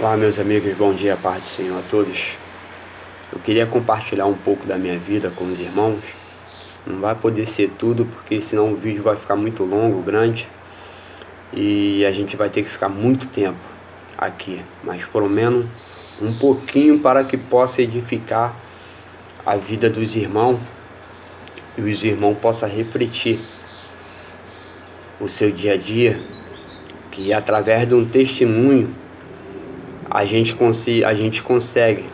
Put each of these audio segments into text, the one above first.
Olá, meus amigos, bom dia, paz do Senhor a todos. Eu queria compartilhar um pouco da minha vida com os irmãos. Não vai poder ser tudo, porque senão o vídeo vai ficar muito longo, grande, e a gente vai ter que ficar muito tempo aqui, mas pelo menos um pouquinho para que possa edificar a vida dos irmãos e os irmãos possam refletir o seu dia a dia, que através de um testemunho a gente consegue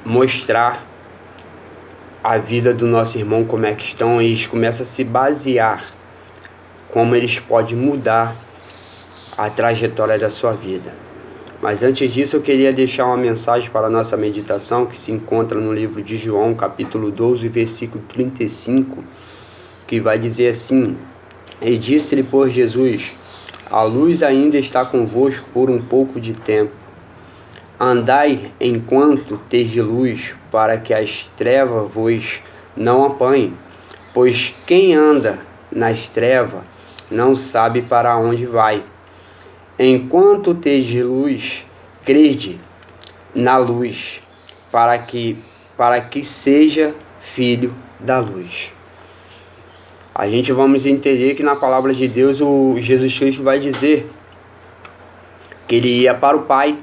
mostrar a vida do nosso irmão, como é que estão, e eles começam a se basear como eles podem mudar a trajetória da sua vida. Mas antes disso eu queria deixar uma mensagem para a nossa meditação, que se encontra no livro de João, capítulo 12, versículo 35, que vai dizer assim: E disse-lhe por Jesus: A luz ainda está convosco por um pouco de tempo. Andai enquanto tendes luz, para que as trevas vos não apanhem. Pois quem anda nas trevas não sabe para onde vai. Enquanto tendes luz, crede na luz, para que seja filho da luz. A gente vamos entender que na palavra de Deus o Jesus Cristo vai dizer que ele ia para o Pai,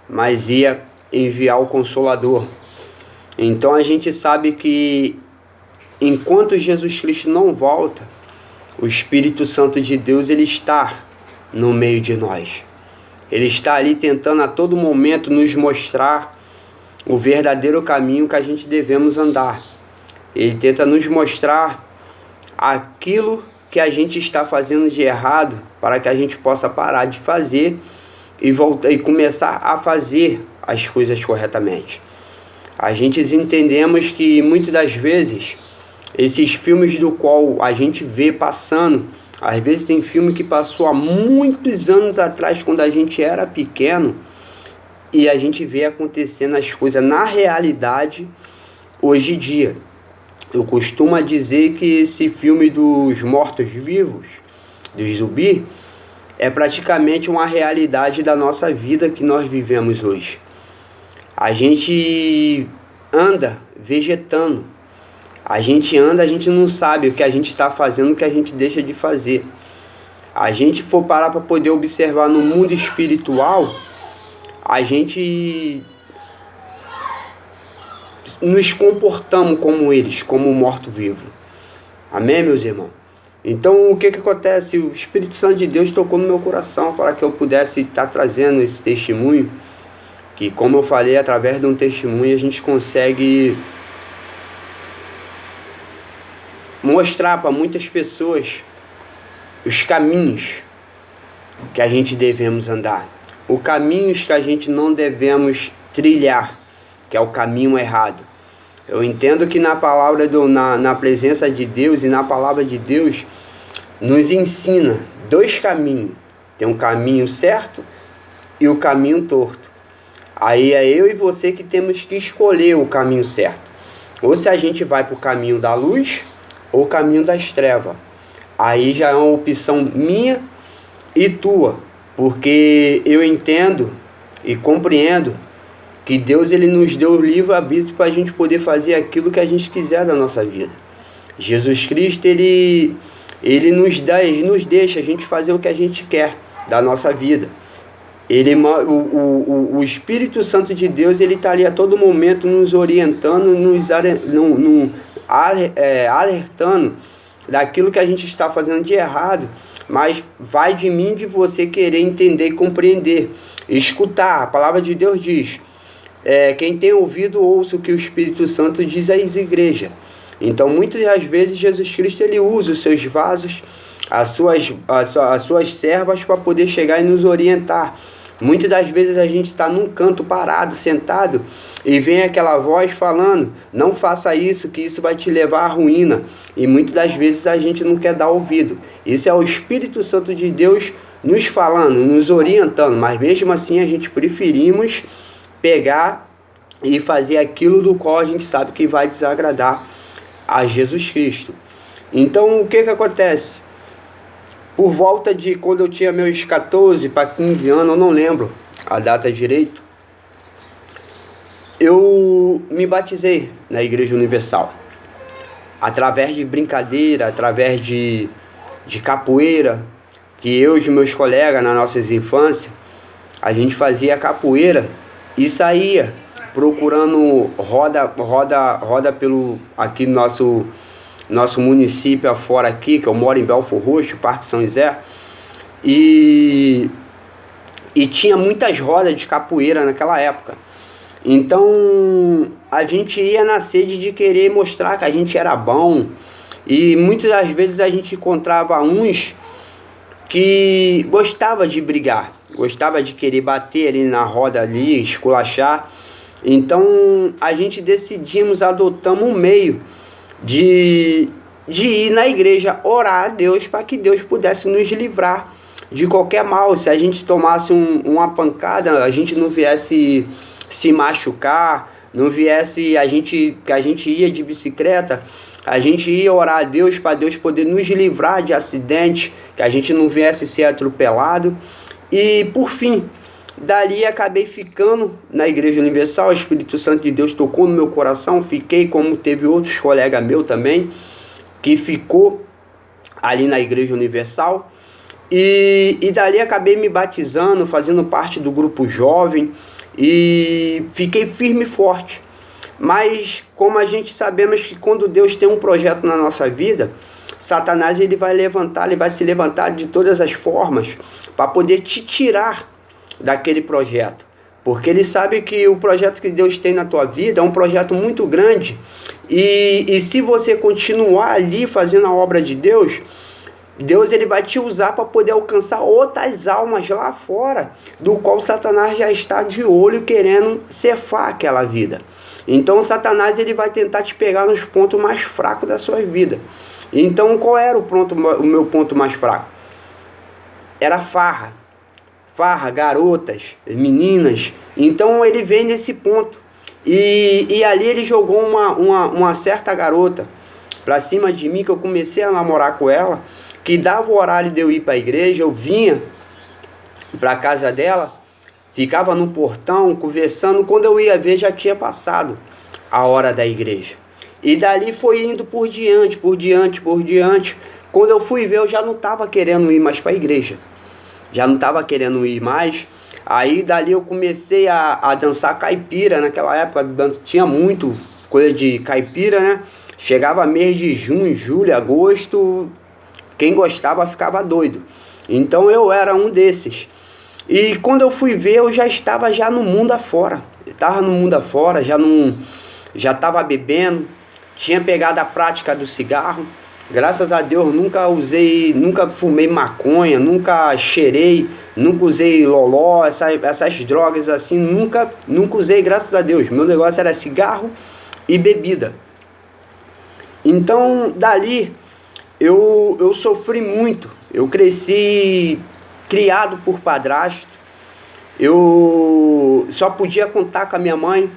mas ia enviar o Consolador. Então a gente sabe que enquanto Jesus Cristo não volta, o Espírito Santo de Deus ele está no meio de nós. Ele está ali tentando a todo momento nos mostrar o verdadeiro caminho que a gente devemos andar. Ele tenta nos mostrar aquilo que a gente está fazendo de errado, para que a gente possa parar de fazer e voltar e começar a fazer as coisas corretamente. A gente entendemos que muitas das vezes esses filmes do qual a gente vê passando, às vezes tem filme que passou há muitos anos atrás, quando a gente era pequeno, e a gente vê acontecendo as coisas na realidade hoje em dia. Eu costumo dizer que esse filme dos mortos-vivos, dos zumbi, é praticamente uma realidade da nossa vida que nós vivemos hoje. A gente anda vegetando. A gente não sabe o que a gente está fazendo, o que a gente deixa de fazer. A gente for parar para poder observar no mundo espiritual, a gente nos comportamos como eles, como morto-vivo. Amém, meus irmãos? Então, o que acontece? O Espírito Santo de Deus tocou no meu coração para que eu pudesse estar trazendo esse testemunho, que, como eu falei, através de um testemunho a gente consegue mostrar para muitas pessoas os caminhos que a gente devemos andar, os caminhos que a gente não devemos trilhar, que é o caminho errado. Eu entendo que na palavra na presença de Deus e na palavra de Deus nos ensina dois caminhos. Tem um caminho certo e o caminho torto. Aí é eu e você que temos que escolher o caminho certo. Ou se a gente vai para o caminho da luz ou o caminho das trevas. Aí já é uma opção minha e tua. Porque eu entendo e compreendo que Deus ele nos deu o livre-arbítrio para a gente poder fazer aquilo que a gente quiser da nossa vida. Jesus Cristo, ele nos deixa a gente fazer o que a gente quer da nossa vida. O Espírito Santo de Deus, ele está ali a todo momento nos orientando, alertando daquilo que a gente está fazendo de errado. Mas vai de mim, de você querer entender e compreender. Escutar, a palavra de Deus diz... quem tem ouvido, ouça o que o Espírito Santo diz às igrejas. Então, muitas das vezes, Jesus Cristo ele usa os seus vasos, as suas servas, para poder chegar e nos orientar. Muitas das vezes a gente está num canto parado, sentado, e vem aquela voz falando: não faça isso, que isso vai te levar à ruína. E muitas das vezes a gente não quer dar ouvido. Isso é o Espírito Santo de Deus nos falando, nos orientando, mas mesmo assim a gente preferimos pegar e fazer aquilo do qual a gente sabe que vai desagradar a Jesus Cristo. Então, o que acontece? Por volta de quando eu tinha meus 14 para 15 anos, eu não lembro a data direito, eu me batizei na Igreja Universal. Através de brincadeira, através de capoeira, que eu e os meus colegas na nossas infâncias, a gente fazia capoeira e saía procurando roda pelo aqui nosso município afora aqui, que eu moro em Belford Roxo, Parque São José, e tinha muitas rodas de capoeira naquela época. Então a gente ia na sede de querer mostrar que a gente era bom, e muitas das vezes a gente encontrava uns que gostava de brigar, gostava de querer bater ali na roda ali, esculachar. Então a gente adotamos um meio de ir na igreja orar a Deus para que Deus pudesse nos livrar de qualquer mal. Se a gente tomasse uma pancada, a gente não viesse se machucar, não viesse que a gente ia de bicicleta, a gente ia orar a Deus para Deus poder nos livrar de acidentes, que a gente não viesse ser atropelado. E por fim, dali acabei ficando na Igreja Universal. O Espírito Santo de Deus tocou no meu coração, fiquei, como teve outros colegas meus também, que ficou ali na Igreja Universal. E dali acabei me batizando, fazendo parte do grupo jovem, e fiquei firme e forte. Mas como a gente sabemos que quando Deus tem um projeto na nossa vida, Satanás ele vai se levantar de todas as formas para poder te tirar daquele projeto. Porque ele sabe que o projeto que Deus tem na tua vida é um projeto muito grande. E se você continuar ali fazendo a obra de Deus, Deus ele vai te usar para poder alcançar outras almas lá fora, do qual Satanás já está de olho querendo cefar aquela vida. Então Satanás ele vai tentar te pegar nos pontos mais fracos da sua vida. Então qual era o meu ponto mais fraco? Era farra, garotas, meninas. Então ele vem nesse ponto. E ali ele jogou uma certa garota pra cima de mim, que eu comecei a namorar com ela, que dava o horário de eu ir para a igreja, eu vinha para a casa dela, ficava no portão conversando, quando eu ia ver já tinha passado a hora da igreja. E dali foi indo por diante. Quando eu fui ver, eu já não estava querendo ir mais para a igreja. Já não estava querendo ir mais. Aí dali eu comecei a dançar caipira. Naquela época tinha muito coisa de caipira, né? Chegava mês de junho, julho, agosto, quem gostava ficava doido. Então eu era um desses. E quando eu fui ver, eu já estava no mundo afora. Já estava bebendo, tinha pegado a prática do cigarro. Graças a Deus nunca fumei maconha, nunca cheirei, nunca usei loló, essas drogas assim, nunca usei, graças a Deus. Meu negócio era cigarro e bebida. Então dali eu sofri muito. Eu cresci criado por padrasto. Eu só podia contar com a minha mãe,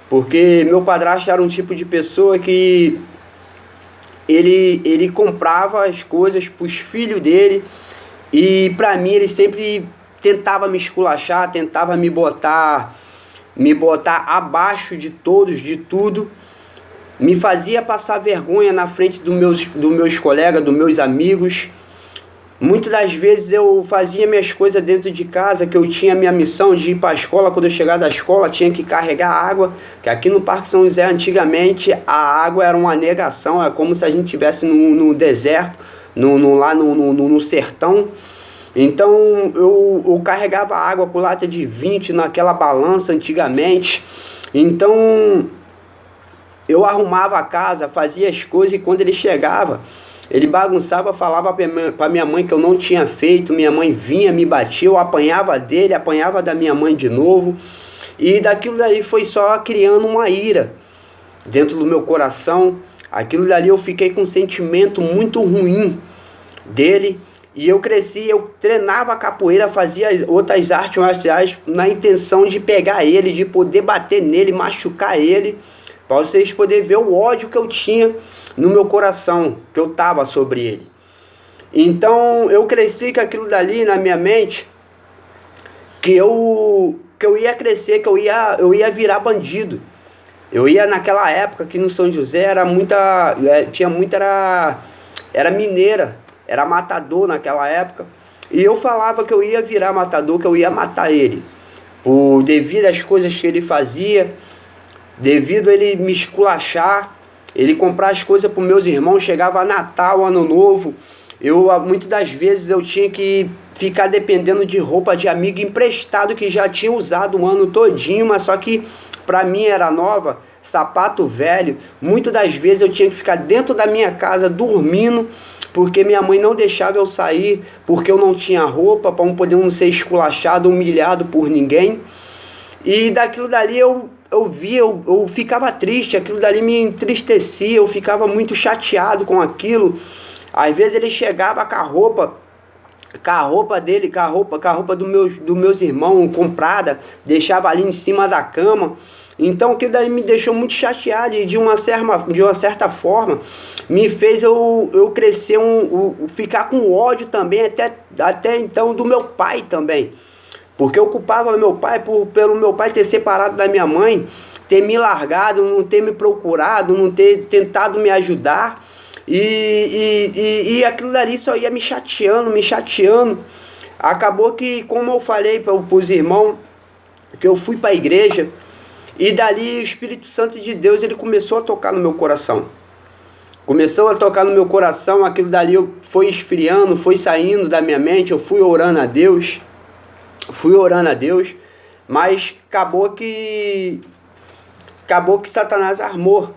porque meu padrasto era um tipo de pessoa que ele comprava as coisas para os filhos dele, e para mim ele sempre tentava me esculachar, tentava me botar abaixo de todos, de tudo. Me fazia passar vergonha na frente dos meus colegas, dos meus amigos. Muitas das vezes eu fazia minhas coisas dentro de casa, que eu tinha minha missão de ir para a escola. Quando eu chegava da escola, tinha que carregar água, que aqui no Parque São José, antigamente, a água era uma negação, é como se a gente estivesse no deserto, lá no sertão. Então eu carregava água por lata de 20 naquela balança antigamente. Então eu arrumava a casa, fazia as coisas, e quando ele chegava, ele bagunçava, falava para minha mãe que eu não tinha feito. Minha mãe vinha, me batia, eu apanhava dele, apanhava da minha mãe de novo. E daquilo dali foi só criando uma ira dentro do meu coração. Aquilo dali eu fiquei com um sentimento muito ruim dele. E eu cresci, eu treinava capoeira, fazia outras artes marciais na intenção de pegar ele, de poder bater nele, machucar ele, para vocês poderem ver o ódio que eu tinha no meu coração, que eu estava sobre ele. Então eu cresci com aquilo dali na minha mente, que eu ia crescer, que eu ia virar bandido. Eu ia naquela época que no São José tinha muita, era mineira, era matador naquela época. E eu falava que eu ia virar matador, que eu ia matar ele. Devido às coisas que ele fazia, devido a ele me esculachar, ele comprar as coisas para os meus irmãos, chegava Natal, Ano Novo, muitas das vezes eu tinha que ficar dependendo de roupa de amigo emprestado que já tinha usado o ano todinho, mas só que para mim era nova, sapato velho. Muitas das vezes eu tinha que ficar dentro da minha casa dormindo, porque minha mãe não deixava eu sair, porque eu não tinha roupa, para poder não ser esculachado, humilhado por ninguém. E daquilo dali eu ficava triste, aquilo dali me entristecia, eu ficava muito chateado com aquilo. Às vezes ele chegava com a roupa dele, com a roupa dos meus irmãos comprada, deixava ali em cima da cama. Então aquilo daí me deixou muito chateado e de uma certa forma me fez eu crescer, ficar com ódio também, até então do meu pai também. Porque eu culpava meu pai pelo meu pai ter separado da minha mãe, ter me largado, não ter me procurado, não ter tentado me ajudar. E aquilo dali só ia me chateando. Acabou que, como eu falei para os irmãos, que eu fui para a igreja, e dali o Espírito Santo de Deus ele começou a tocar no meu coração. Começou a tocar no meu coração, aquilo dali foi esfriando, foi saindo da minha mente, eu fui orando a Deus, mas acabou que Satanás armou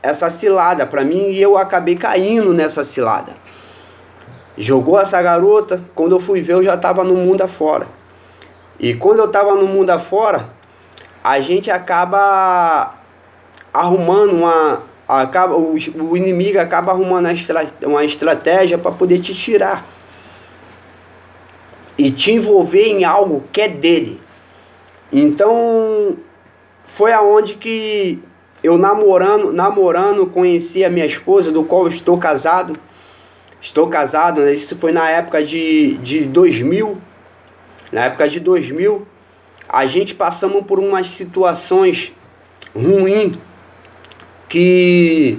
essa cilada para mim e eu acabei caindo nessa cilada. Jogou essa garota, quando eu fui ver eu já estava no mundo afora. E quando eu estava no mundo afora, a gente acaba arrumando o inimigo acaba arrumando uma estratégia para poder te tirar e te envolver em algo que é dele. Então foi aonde que eu namorando conheci a minha esposa, do qual eu estou casado, né? Isso foi na época de 2000. Na época de 2000, a gente passamos por umas situações ruins que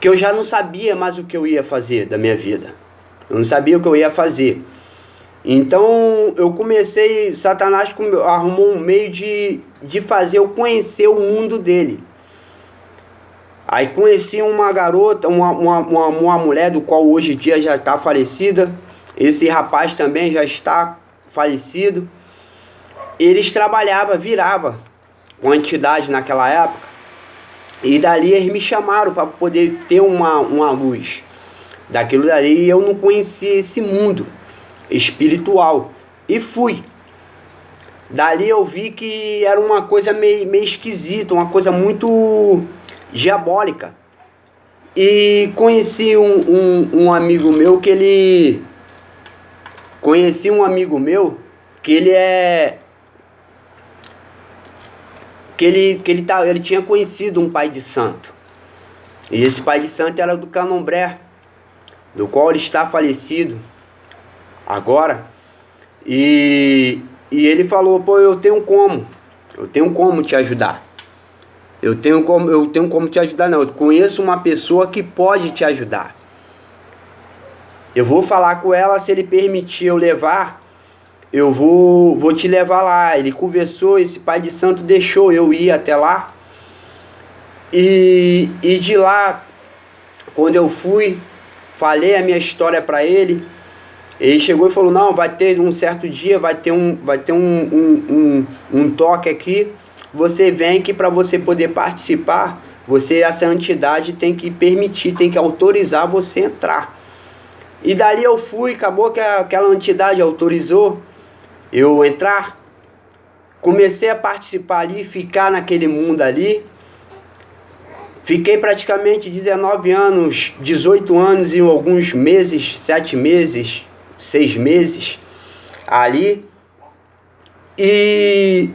eu já não sabia mais o que eu ia fazer da minha vida. Eu não sabia o que eu ia fazer. Então eu comecei, Satanás arrumou um meio de fazer eu conhecer o mundo dele. Aí conheci uma garota, uma mulher do qual hoje em dia já está falecida. Esse rapaz também já está falecido. Eles viravam com a entidade naquela época. E dali eles me chamaram para poder ter uma luz. Daquilo dali eu não conhecia esse mundo espiritual. E fui. Dali eu vi que era uma coisa meio esquisita, uma coisa muito diabólica. E conheci um amigo meu que ele... ele tinha conhecido um pai de santo. E esse pai de santo era do Candomblé, do qual ele está falecido agora. E ele falou: pô, eu tenho como te ajudar. Eu tenho como te ajudar, não. Eu conheço uma pessoa que pode te ajudar. Eu vou falar com ela, se ele permitir eu levar, eu vou te levar lá. Ele conversou, esse pai de santo deixou eu ir até lá. E de lá, quando eu fui, falei a minha história para ele. Ele chegou e falou: não, vai ter um certo dia, vai ter um toque aqui. Você vem que para você poder participar, essa entidade tem que permitir, tem que autorizar você entrar. E dali eu fui, acabou que aquela entidade autorizou eu entrar. Comecei a participar ali, ficar naquele mundo ali. Fiquei praticamente 19 anos, 18 anos e alguns meses, 7 meses, 6 meses ali. E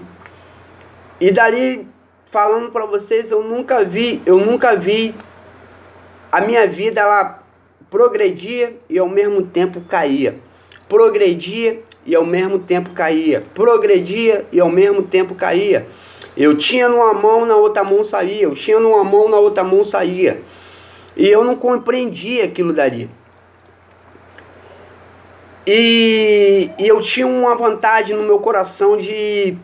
dali, falando para vocês, eu nunca vi a minha vida, ela progredia e ao mesmo tempo caía. progredia e ao mesmo tempo caía, progredia e ao mesmo tempo caía. Eu tinha numa mão, na outra mão saía, eu tinha numa mão, na outra mão saía. E eu não compreendia aquilo dali. E eu tinha uma vontade no meu coração de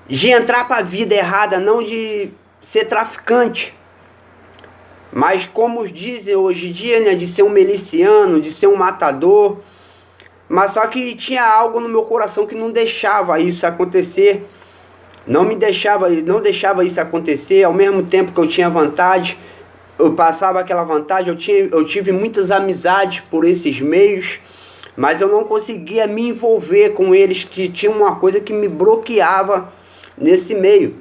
entrar para a vida errada, não de ser traficante. Mas como dizem hoje em dia, né, de ser um miliciano, de ser um matador. Mas só que tinha algo no meu coração que não deixava isso acontecer. Não deixava isso acontecer. Ao mesmo tempo que eu tinha vontade, eu passava aquela vontade, eu tive muitas amizades por esses meios, mas eu não conseguia me envolver com eles, que tinha uma coisa que me bloqueava nesse meio.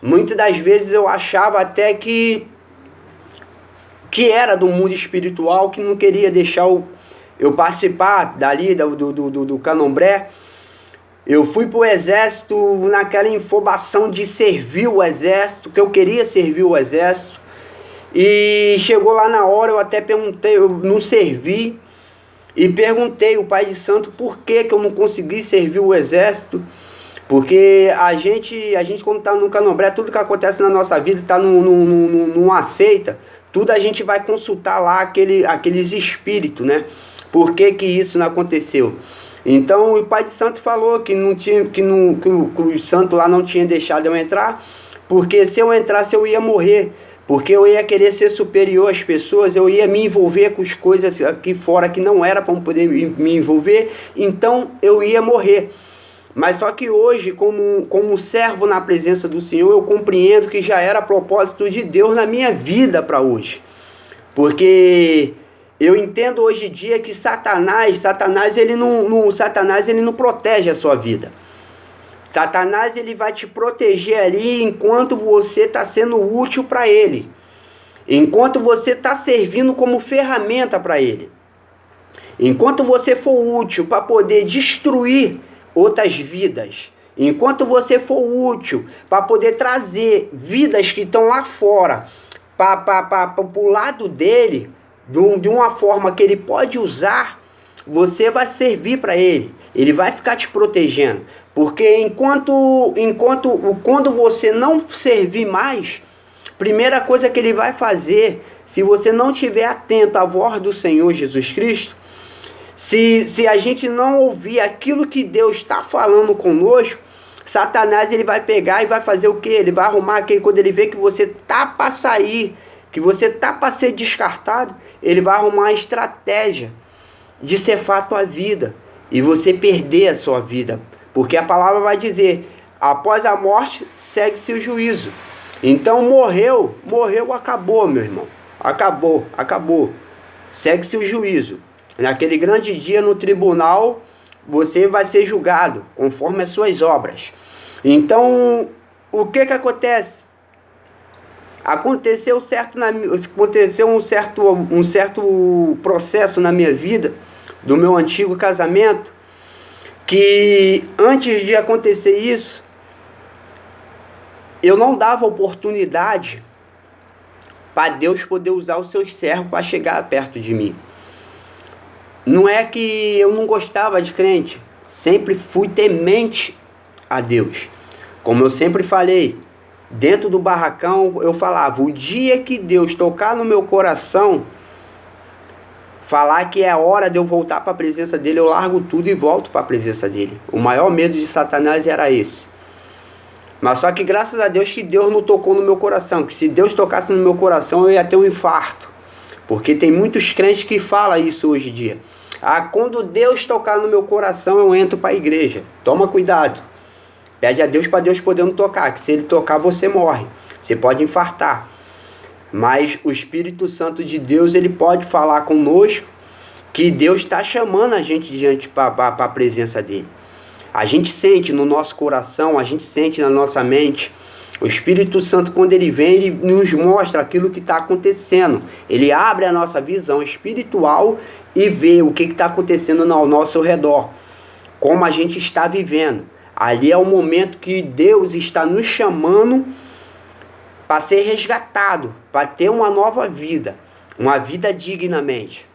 Muitas das vezes eu achava até que era do mundo espiritual, que não queria deixar eu participar dali do Candomblé. Eu fui pro exército naquela infobação de servir o exército, que eu queria servir o exército. E chegou lá na hora, eu até perguntei, eu não servi. E perguntei ao Pai de Santo por que eu não consegui servir o exército. Porque a gente quando está no Candomblé, tudo que acontece na nossa vida está numa seita. Tudo a gente vai consultar lá aqueles espíritos, né? Por que isso não aconteceu? Então o Pai de Santo falou que o santo lá não tinha deixado eu entrar, porque se eu entrasse eu ia morrer, porque eu ia querer ser superior às pessoas, eu ia me envolver com as coisas aqui fora que não era para poder me envolver, então eu ia morrer. Mas só que hoje, como servo na presença do Senhor, eu compreendo que já era propósito de Deus na minha vida para hoje. Porque eu entendo hoje em dia que Satanás ele não protege a sua vida. Satanás ele vai te proteger ali enquanto você está sendo útil para ele. Enquanto você está servindo como ferramenta para ele. Enquanto você for útil para poder destruir outras vidas, enquanto você for útil para poder trazer vidas que estão lá fora para o lado dele, de uma forma que ele pode usar, você vai servir para ele. Ele vai ficar te protegendo. Porque quando você não servir mais, primeira coisa que ele vai fazer, se você não estiver atento à voz do Senhor Jesus Cristo, se a gente não ouvir aquilo que Deus está falando conosco, Satanás ele vai pegar e vai fazer o quê? Ele vai arrumar aquele, quando ele vê que você tá para sair, que você tá para ser descartado, ele vai arrumar a estratégia de ceifar a tua vida e você perder a sua vida. Porque a palavra vai dizer, após a morte, segue-se o juízo. Então morreu, acabou, meu irmão. Acabou. Segue-se o juízo. Naquele grande dia no tribunal, você vai ser julgado conforme as suas obras. Então, o que acontece? Aconteceu um certo processo na minha vida, do meu antigo casamento, que antes de acontecer isso, eu não dava oportunidade para Deus poder usar os seus servos para chegar perto de mim. Não é que eu não gostava de crente, sempre fui temente a Deus. Como eu sempre falei, dentro do barracão eu falava, o dia que Deus tocar no meu coração, falar que é a hora de eu voltar para a presença dele, eu largo tudo e volto para a presença dele. O maior medo de Satanás era esse. Mas só que graças a Deus que Deus não tocou no meu coração, que se Deus tocasse no meu coração eu ia ter um infarto. Porque tem muitos crentes que falam isso hoje em dia. Quando Deus tocar no meu coração eu entro para a igreja. Toma cuidado. Pede a Deus para Deus poder não tocar, que se ele tocar você morre. Você pode infartar. Mas o Espírito Santo de Deus, ele pode falar conosco que Deus está chamando a gente diante para a presença dele. A gente sente no nosso coração, a gente sente na nossa mente. O Espírito Santo, quando ele vem, ele nos mostra aquilo que está acontecendo. Ele abre a nossa visão espiritual e vê o que está acontecendo ao nosso redor. Como a gente está vivendo. Ali é o momento que Deus está nos chamando para ser resgatado, para ter uma nova vida. Uma vida dignamente.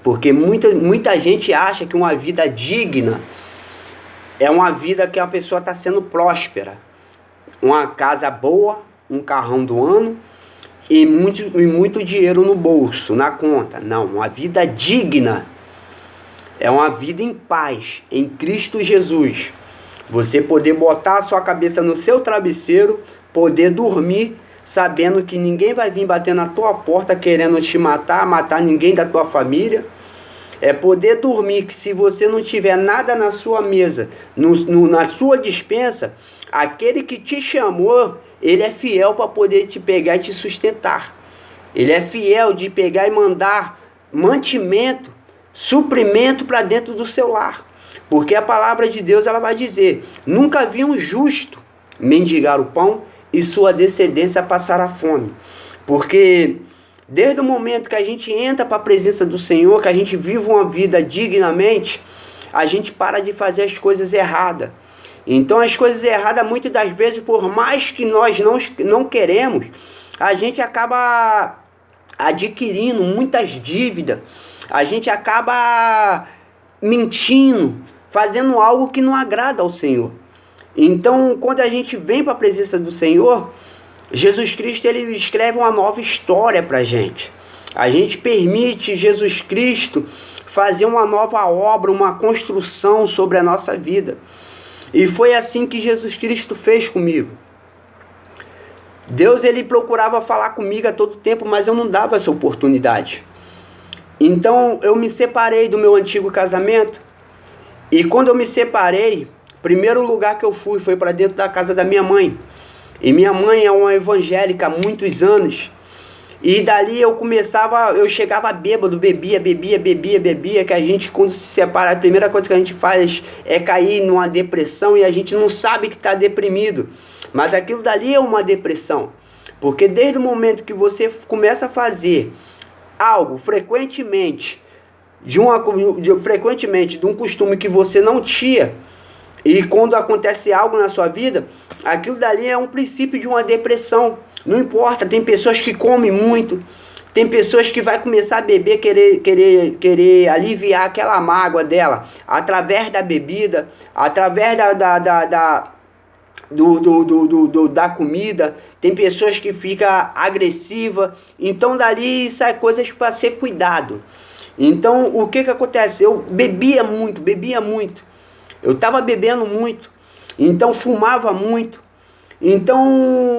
Porque muita gente acha que uma vida digna é uma vida que a pessoa está sendo próspera. Uma casa boa, um carrão do ano e muito dinheiro no bolso, na conta. Não, uma vida digna é uma vida em paz, em Cristo Jesus. Você poder botar a sua cabeça no seu travesseiro, poder dormir sabendo que ninguém vai vir bater na tua porta querendo te matar ninguém da tua família. É poder dormir que se você não tiver nada na sua mesa, na sua despensa, aquele que te chamou, ele é fiel para poder te pegar e te sustentar. Ele é fiel de pegar e mandar mantimento, suprimento para dentro do seu lar. Porque a palavra de Deus ela vai dizer: nunca vi um justo mendigar o pão e sua descendência passar a fome. Porque desde o momento que a gente entra para a presença do Senhor, que a gente vive uma vida dignamente, a gente para de fazer as coisas erradas. Então as coisas erradas, muitas das vezes, por mais que nós não queremos, a gente acaba adquirindo muitas dívidas, a gente acaba mentindo, fazendo algo que não agrada ao Senhor. Então, quando a gente vem para a presença do Senhor, Jesus Cristo ele escreve uma nova história para a gente. A gente permite Jesus Cristo fazer uma nova obra, uma construção sobre a nossa vida. E foi assim que Jesus Cristo fez comigo. Deus ele procurava falar comigo a todo tempo, mas eu não dava essa oportunidade. Então eu me separei do meu antigo casamento. E quando eu me separei, o primeiro lugar que eu fui foi para dentro da casa da minha mãe. E minha mãe é uma evangélica há muitos anos. E dali eu chegava bêbado, bebia, que a gente quando se separa, a primeira coisa que a gente faz é cair numa depressão e a gente não sabe que está deprimido. Mas aquilo dali é uma depressão. Porque desde o momento que você começa a fazer algo frequentemente, de um costume que você não tinha, e quando acontece algo na sua vida, aquilo dali é um princípio de uma depressão. Não importa, tem pessoas que comem muito, tem pessoas que vai começar a beber, querer aliviar aquela mágoa dela, através da bebida, através da comida. Tem pessoas que ficam agressivas, então dali sai coisas para ser cuidado. Então o que acontece? Eu bebia muito, eu estava bebendo muito, então fumava muito, então